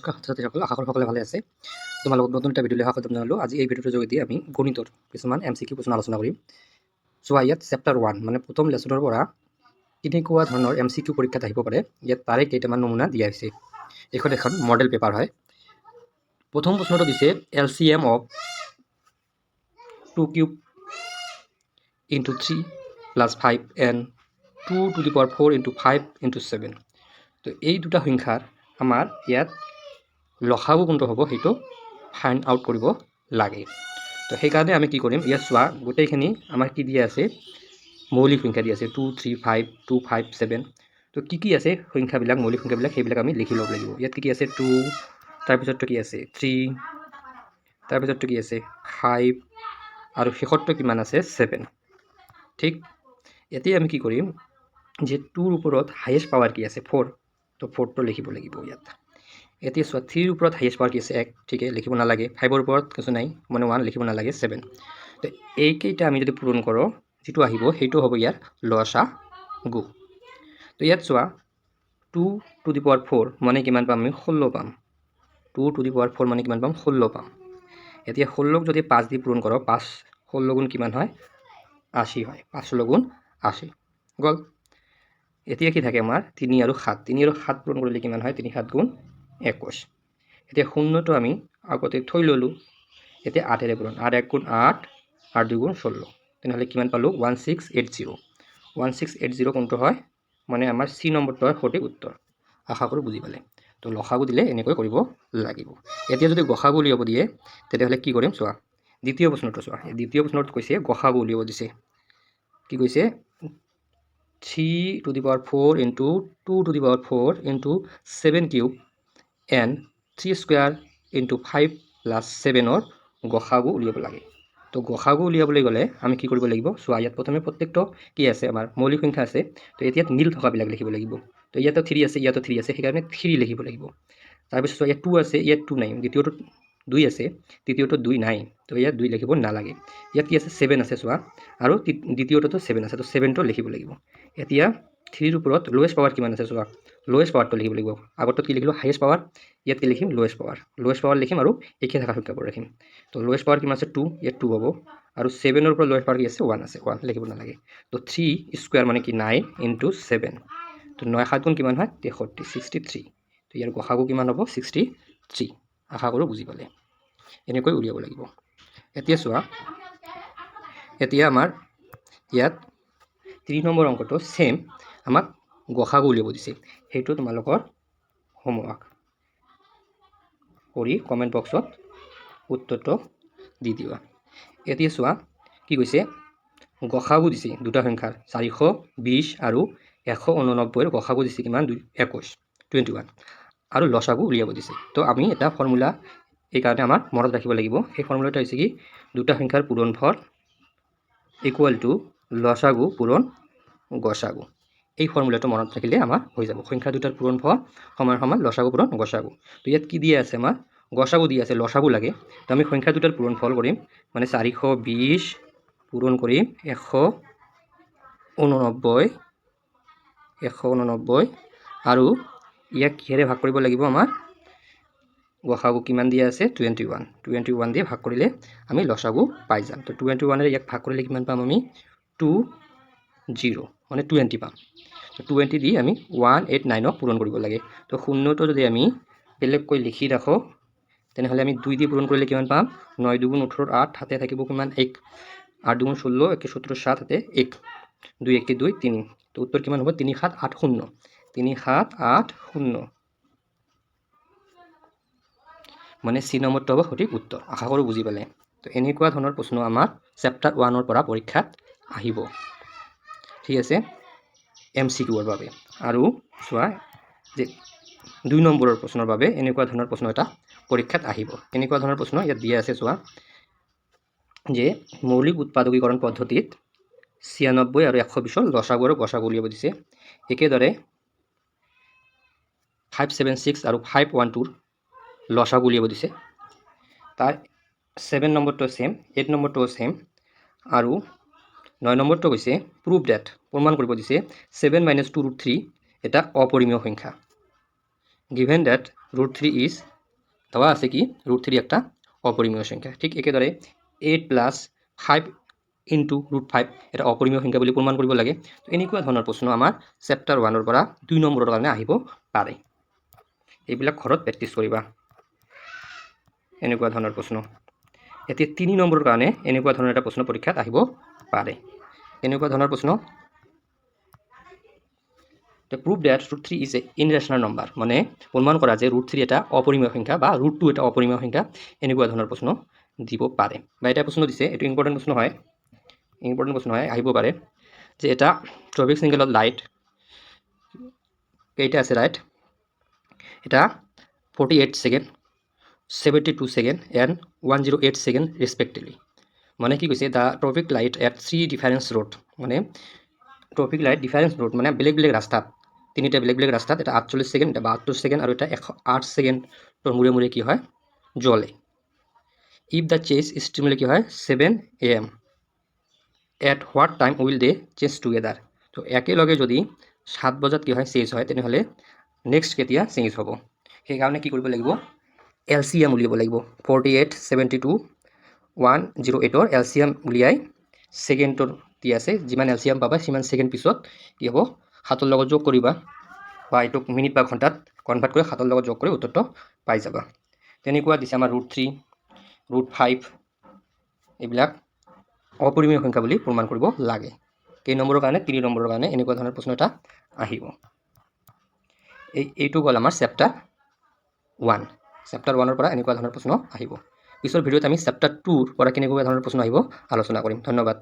নমস্কাৰ ছাত্ৰীসকল, আশা কৰোঁ সকলোৱে ভালে আছে। তোমালোকক নতুন এটা ভিডিঅ'লৈ স্বাগতম জনালোঁ। আজি এই ভিডিঅ'টোৰ যোগেদি আমি গণিতৰ কিছুমান MCQ প্ৰশ্ন আলোচনা কৰিম। চোৱা, ইয়াত চেপ্টাৰ 1 মানে প্ৰথম লেচনৰ পৰা কেনেকুৱা ধৰণৰ MCQ পৰীক্ষাত আহিব পাৰে, ইয়াত তাৰে কেইটামান নমুনা দিয়া হৈছে। এইখন এখন মডেল পেপাৰ হয়। প্ৰথম প্ৰশ্নটো দিছে LCM of 2 cube into 3 plus 5 and 2 to the power 4 into 5 into 7। তো এই দুটা সংখ্যাৰ আমাৰ ইয়াত লসাগু কোনটো হ'ব সেইটো ফাইণ্ড আউট কৰিব লাগে। তো সেইকাৰণে আমি কি কৰিম, ইয়াত চোৱা গোটেইখিনি আমাৰ কি দিয়া আছে, মৌলিক সংখ্যা দিয়া আছে 2 3 5 2 5 7। তো কি আছে সংখ্যাবিলাক, মৌলিক সংখ্যাবিলাক সেইবিলাক আমি লিখি ল'ব লাগিব। ইয়াত কি আছে 2, তাৰপিছতটো কি আছে 3, তাৰপিছতটো কি আছে 5 আৰু শেষতটো কিমান আছে 7। ঠিক এতিয়া আমি কি কৰিম যে 2ৰ ওপৰত হাইয়েষ্ট পাৱাৰ কি আছে 4, তো 4টো লিখিব লাগিব ইয়াত। এতিয়া চোৱা 3ৰ ওপৰত হাইয়েষ্ট পাৱাৰ কি আছে 1, ঠিকে লিখিব নালাগে। 5ৰ ওপৰত কিছু নাই মানে 1 লিখিব নালাগে 7। তো এইকেইটা আমি যদি পূৰণ কৰোঁ যিটো আহিব সেইটো হ'ব ইয়াৰ লসাগু। তো ইয়াত চোৱা 2 to the power 4 মানে কিমান পাম আমি 16 পাম। 2 to the power 4 মানে কিমান পাম 16 পাম। এতিয়া 16ক যদি 5 দি পূৰণ কৰোঁ 5 16 গুণ কিমান হয় 80 হয়। 5 16 গুণ 80 গ'ল। এতিয়া কি থাকে আমাৰ 3 আৰু 7, 3 আৰু 7 পূৰণ কৰিলে কিমান হয় 3 7 গুণ 21। এতিয়া শূন্যটো আমি আগতে থৈ ল'লোঁ। এতিয়া 8ৰে পূৰণ, 8 1 গুণ 8 আৰু 2 গুণ 16, তেনেহ'লে কিমান পালোঁ 1680। 1680 কোনটো হয় মানে আমাৰ C নম্বৰটো হয় সঠিক উত্তৰ। আশা কৰোঁ বুজি পালে। তো লসাগু দিলে এনেকৈ কৰিব লাগিব। এতিয়া যদি গসাগু উলিয়াব দিয়ে তেতিয়াহ'লে কি কৰিম চোৱা, দ্বিতীয় প্ৰশ্নটো চোৱা। দ্বিতীয় প্ৰশ্নত কৈছে গসাগু উলিয়াব দিছে। কি কৈছে 3 to the power 4 into 2 to the power 4 into 7 cube and 3 square into 5 plus 7ৰ গসাগু উলিয়াব লাগে। তো গসাগু উলিয়াবলৈ গ'লে আমি কি কৰিব লাগিব চোৱা, ইয়াত প্ৰথমে প্ৰত্যেকটো কি আছে আমাৰ মৌলিক সংখ্যা আছে। তো ইয়াত নীল থকাবিলাক লিখিব লাগিব। তো ইয়াতো 3 আছে, ইয়াতো 3 আছে, সেইকাৰণে 3 লিখিব লাগিব। তাৰপিছত চোৱা ইয়াত 2 আছে, ইয়াত 2 নাই, দ্বিতীয়টোত 2 আছে, তৃতীয়টোত 2 নাই, তো ইয়াত 2 লিখিব নালাগে। ইয়াত কি আছে 7 আছে চোৱা, আৰু দ্বিতীয়টোতো 7 আছে, তো 7টো লিখিব লাগিব। এতিয়া 3ৰ ওপৰত লোৱেষ্ট পাৱাৰ কিমান আছে চোৱা, লোৱেষ্ট পাৱাৰটো লিখিব লাগিব। আগতটোত কি লিখিলোঁ হাইয়েষ্ট পাৱাৰ, ইয়াত কি লিখিম লোৱেষ্ট পাৱাৰ। লোৱেষ্ট পাৱাৰ লিখিম আৰু একে থকা সংখ্যাবোৰ ৰাখিম। তো লোৱেষ্ট পাৱাৰ কিমান আছে 2, ইয়াত 2 হ'ব, আৰু 7ৰ ওপৰত লোৱেষ্ট পাৱাৰ কি আছে 1 আছে, 1 লিখিব নালাগে। তো 3 স্কোয়াৰ মানে কি 9 into 7, তো 9 7 গুণ কিমান হয় 63, 63। তো ইয়াৰ গসাগু কিমান হ'ব 63। আশা কৰোঁ বুজি পালে। এনেকৈ উলিয়াব লাগিব। এতিয়া চোৱা, এতিয়া আমাৰ ইয়াত 3 নম্বৰ অংকটো সেম আমাক গসাগু উলিয়াব দিছে। সেইটো তোমালোকৰ হোমৱৰ্ক কৰি কমেণ্ট বক্সত উত্তৰটো দি দিবা। এতিয়া চোৱা কি কৈছে, গসাগু দিছে দুটা সংখ্যাৰ 420 আৰু 189ৰ গসাগু দিছে কিমান 21 আৰু লসাগু উলিয়াব দিছে। তো আমি এটা ফৰ্মুলা এইকাৰণে আমাৰ মনত ৰাখিব লাগিব। সেই ফৰ্মুলাটো হৈছে কি, দুটা সংখ্যাৰ পূৰণফল ইকুৱেল টু লসাগু পূৰণ গসাগু। এই ফৰ্মুলাটো মনত ৰাখিলে আমাৰ হৈ যাব। সংখ্যা দুটাৰ পূৰণফল সমান সমান লসাগু পূৰণ গসাগু। তো ইয়াত কি দিয়া আছে আমাৰ গসাগু দিয়া আছে, লসাগু লাগে। তো আমি সংখ্যা দুটাৰ পূৰণফল কৰিম, মানে 420 পূৰণ কৰিম 189 আৰু ইয়াক কিহেৰে ভাগ কৰিব লাগিব, আমাৰ গসাগু কিমান দিয়া আছে 21 দিয়ে ভাগ কৰিলে আমি লসাগু পাই যাম। তো 21ৰে ইয়াক ভাগ কৰিলে কিমান পাম আমি 20 মানে 20 পাম। তো 20 দি আমি 189ক পূৰণ কৰিব লাগে। তো শূন্যটো যদি আমি বেলেগকৈ লিখি ৰাখোঁ তেনেহ'লে আমি 2 দি পূৰণ কৰিলে কিমান পাম 9 2 গুণ 18, 8 হাতে থাকিব কিমান 1, 8 2 গুণ 16, 1 17 7 হাতে 1, 2 1 2 3। তো উত্তৰ কিমান হ'ব 3 7 8 0, 3 7 8 0 মানে C নম্বৰটো হ'ব সঠিক উত্তৰ। আশা কৰোঁ বুজি পালে। তো এনেকুৱা ধৰণৰ প্ৰশ্ন আমাৰ চেপ্টাৰ 1ৰ পৰা পৰীক্ষাত আহিব। ঠিক আছে, MCQৰ বাবে। আৰু চোৱা যে 2 নম্বৰৰ প্ৰশ্নৰ বাবে এনেকুৱা ধৰণৰ প্ৰশ্ন এটা পৰীক্ষাত আহিব। এনেকুৱা ধৰণৰ প্ৰশ্ন ইয়াত দিয়া আছে চোৱা, যে মৌলিক উৎপাদকীকৰণ পদ্ধতিত 96 আৰু 120ৰ লসাগু আৰু গসাগু উলিয়াব দিছে। একেদৰে 576 আৰু 512ৰ লসাগু উলিয়াব দিছে। তাৰ 7 নম্বৰটো ছেম, 8 নম্বৰটোও ছেম, আৰু 9 নম্বৰটো হৈছে প্ৰুভ ডেট, প্ৰমাণ কৰিব দিছে 7 - 2 √3 এটা অপৰিমেয় সংখ্যা। গিভেন ডেট √3 ইজ দেওয়া আছে কি √3 একটা অপরিমেয় সংখ্যা। ঠিক একেদৰে 8 + 5 × √5 এটা অপৰিমেয় সংখ্যা বুলি প্ৰমাণ কৰিব লাগে। তো এনেকুৱা ধৰণৰ প্ৰশ্ন আমাৰ চেপ্টাৰ 1 পৰা 2 নম্বৰৰ কাৰণে আহিব পাৰে। এইবিলাক ঘৰত প্ৰেক্টিছ কৰিবা। এনেকুৱা ধৰণৰ প্ৰশ্ন এতিয়া 3 নম্বৰৰ কাৰণে এনেকুৱা ধৰণৰ এটা প্ৰশ্ন পৰীক্ষাত আহিব পাৰে। এনেকুৱা ধৰণৰ প্ৰশ্ন The proof that √3 is a irrational number, মানে প্ৰমাণ কৰা যে √3 এটা অপৰিমেয় সংখ্যা বা √2 এটা অপৰিমেয় সংখ্যা, এনেকুৱা ধৰণৰ প্ৰশ্ন দিব পাৰে। বা এটা প্ৰশ্ন দিছে, এইটো ইম্পৰ্টেণ্ট প্ৰশ্ন হয়, আহিব পাৰে যে এটা ট্ৰপিক সিঙ্গেলত লাইট কেইটা আছে ৰাইট, এটা 48 সেকেন্ড, 72 সেকেন্ড এণ্ড 108 সেকেন্ড ৰেসপেক্টিভলি। মানে কি কৈছে, the tropic light at 3 difference road, মানে ট্ৰপিক লাইট ডিফারেন্স রোড মানে বেলেগ বেলেগ রাস্তাত, তিনিটা বেলেগ বেলেগ রাস্তাত, এটা 48 সেকেন্ড, এটা 72 সেকেন্ড আৰু এটা 108 সেকেন্ডৰ মূৰে মূৰে কি হয় জ্বলে। ইফ দ্য চেজ ষ্টিমুলে কি হয় 7 AM, at what time will they চেজ টুগেদাৰ। তো একেলগে যদি 7 বজাত কি হয় চেজ হয়, তেনেহ'লে নেক্সট কেতিয়া চেঞ্জ হ'ব। সেইকাৰণে কি কৰিব লাগিব, LCM উলিয়াব লাগিব। 48, 72, 108ৰ LCM উলিয়াই সেকেন্ডৰ দি আছে, যিমান LCM পাবা সিমান সেকেন্ড পিছত কি হ'ব 7ৰ লগত যোগ কৰিবা, বা এইটোক মিনিট বা ঘণ্টাত কনভাৰ্ট কৰি 7ৰ লগত যোগ কৰি উত্তৰটো পাই যাবা। তেনেকুৱা দিছে আমাৰ √3, √5 এইবিলাক অপৰিমেয় সংখ্যা বুলি প্ৰমাণ কৰিব লাগে। কেই নম্বৰৰ কাৰণে, 3 নম্বৰৰ কাৰণে এনেকুৱা ধৰণৰ প্ৰশ্ন এটা আহিব। এইটো হ'ল আমাৰ চেপ্টাৰ 1। চেপ্টাৰ 1ৰ পৰা এনেকুৱা ধৰণৰ প্ৰশ্ন আহিব। পিছৰ ভিডিঅ'ত আমি চেপ্টাৰ 2ৰ পৰা কেনেকুৱা ধৰণৰ প্ৰশ্ন আহিব আলোচনা কৰিম। ধন্যবাদ।